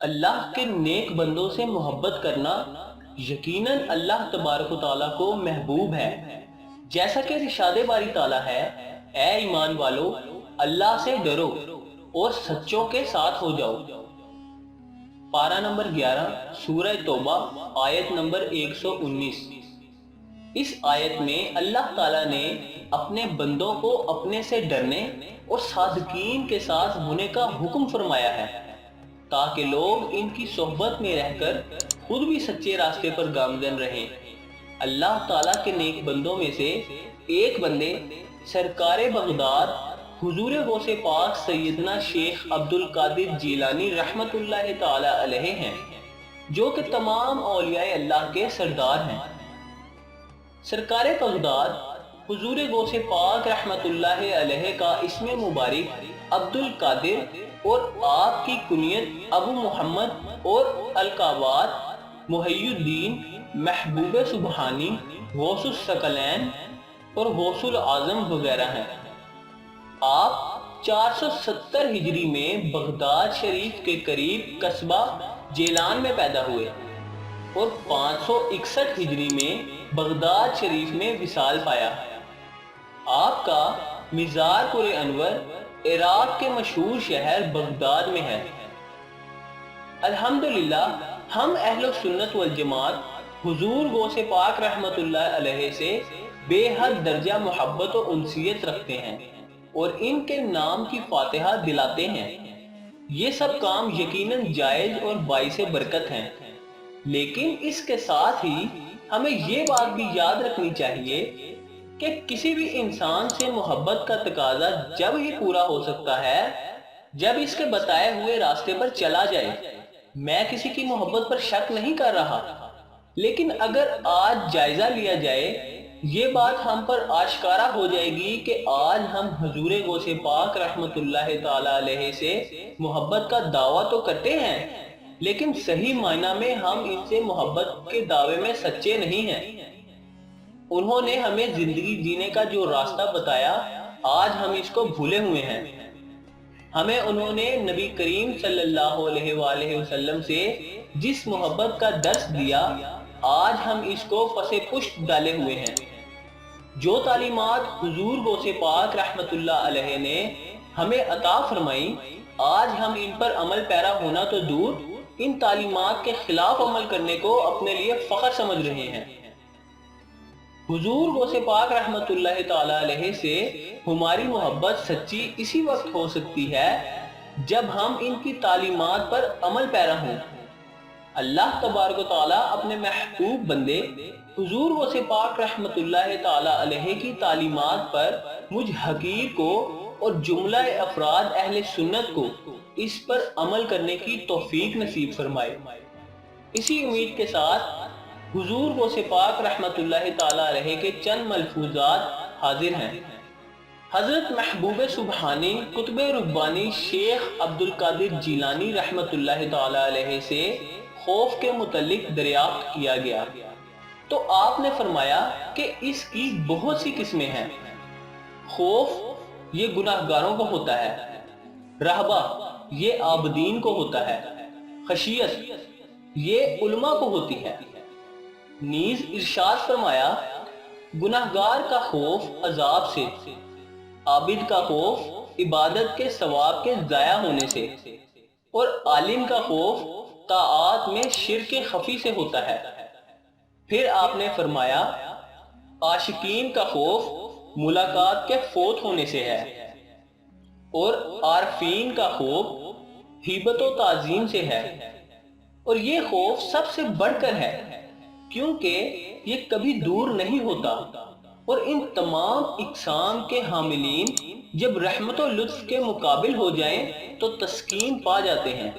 اللہ کے نیک بندوں سے محبت کرنا یقیناً اللہ تبارک و تعالیٰ کو محبوب ہے۔ جیسا کہ ارشاد باری تعالیٰ ہے، اے ایمان والو، اللہ سے ڈرو اور سچوں کے ساتھ ہو جاؤ۔ پارہ نمبر 11 سورہ توبہ آیت نمبر 119۔ اس آیت میں اللہ تعالیٰ نے اپنے بندوں کو اپنے سے ڈرنے اور صادقین کے ساتھ ہونے کا حکم فرمایا ہے، تاکہ لوگ ان کی صحبت میں رہ کر خود بھی سچے راستے پر گامزن رہیں۔ اللہ تعالیٰ کے نیک بندوں میں سے ایک بندے سرکار بغداد حضور غوث پاک سیدنا شیخ عبد القادر جیلانی رحمت اللہ تعالی علیہ ہیں، جو کہ تمام اولیاء اللہ کے سردار ہیں۔ سرکار بغداد حضور غوث پاک رحمت اللہ علیہ کا اسم مبارک عبد القادر اور آپ کی کنیت ابو محمد اور القابات محی الدین، محبوب سبحانی، غوث الثقلین اور غوث العظم وغیرہ ہیں۔ آپ 470 ہجری میں بغداد شریف کے قریب قصبہ جیلان میں پیدا ہوئے اور 561 ہجری میں بغداد شریف میں وصال پایا۔ آپ کا مزار پور انور عراق کے مشہور شہر بغداد میں ہے۔ الحمدللہ ہم اہل سنت والجماعت حضور غوث پاک رحمت اللہ علیہ سے بے حد درجہ محبت و انسیت رکھتے ہیں اور ان کے نام کی فاتحہ دلاتے ہیں۔ یہ سب کام یقیناً جائز اور باعث برکت ہیں، لیکن اس کے ساتھ ہی ہمیں یہ بات بھی یاد رکھنی چاہیے کہ کسی بھی انسان سے محبت کا تقاضا جب ہی پورا ہو سکتا ہے جب اس کے بتائے ہوئے راستے پر چلا جائے۔ میں کسی کی محبت پر شک نہیں کر رہا، لیکن اگر آج جائزہ لیا جائے، یہ بات ہم پر آشکارا ہو جائے گی کہ آج ہم حضور غوث پاک رحمت اللہ تعالی علیہ سے محبت کا دعویٰ تو کرتے ہیں، لیکن صحیح معنی میں ہم ان سے محبت کے دعوے میں سچے نہیں ہیں۔ انہوں نے ہمیں زندگی جینے کا جو راستہ بتایا، آج ہم اس کو بھولے ہوئے ہیں۔ ہمیں انہوں نے نبی کریم صلی اللہ علیہ وآلہ وسلم سے جس محبت کا درس دیا، آج ہم اس کو پس پشت ڈالے ہوئے ہیں۔ جو تعلیمات حضور غوث پاک رحمت اللہ علیہ نے ہمیں عطا فرمائی، آج ہم ان پر عمل پیرا ہونا تو دور، ان تعلیمات کے خلاف عمل کرنے کو اپنے لیے فخر سمجھ رہے ہیں۔ حضور غوث پاک رحمت اللہ تعالی علیہ سے ہماری محبت سچی اسی وقت ہو سکتی ہے جب ہم ان کی تعلیمات پر عمل پیرا ہوں۔ اللہ تبارک و تعالیٰ اپنے محبوب بندے حضور غوث پاک رحمت اللہ تعالی علیہ کی تعلیمات پر مجھ حقیر کو اور جملہ افراد اہل سنت کو اس پر عمل کرنے کی توفیق نصیب فرمائے۔ اسی امید کے ساتھ حضور غوث پاک رحمت اللہ تعالی علیہ کے چند ملفوظات حاضر ہیں۔ حضرت محبوب سبحانی قطب ربانی شیخ عبد القادر جیلانی رحمت اللہ تعالی علیہ سے خوف کے متعلق دریافت کیا گیا تو آپ نے فرمایا کہ اس کی بہت سی قسمیں ہیں۔ خوف یہ گناہگاروں کو ہوتا ہے، رہبہ یہ عابدین کو ہوتا ہے، خشیت یہ علماء کو ہوتی ہے۔ نیز ارشاد فرمایا، گناہگار کا خوف عذاب سے، عابد کا خوف عبادت کے ثواب کے ضائع ہونے سے، اور عالم کا خوف طاعات میں شرک خفی سے ہوتا ہے۔ پھر آپ نے فرمایا، عاشقین کا خوف ملاقات کے فوت ہونے سے ہے، اور عارفین کا خوف ہیبت و تعظیم سے ہے، اور یہ خوف سب سے بڑھ کر ہے کیونکہ یہ کبھی دور نہیں ہوتا، اور ان تمام اقسام کے حاملین جب رحمت و لطف کے مقابل ہو جائیں تو تسکین پا جاتے ہیں۔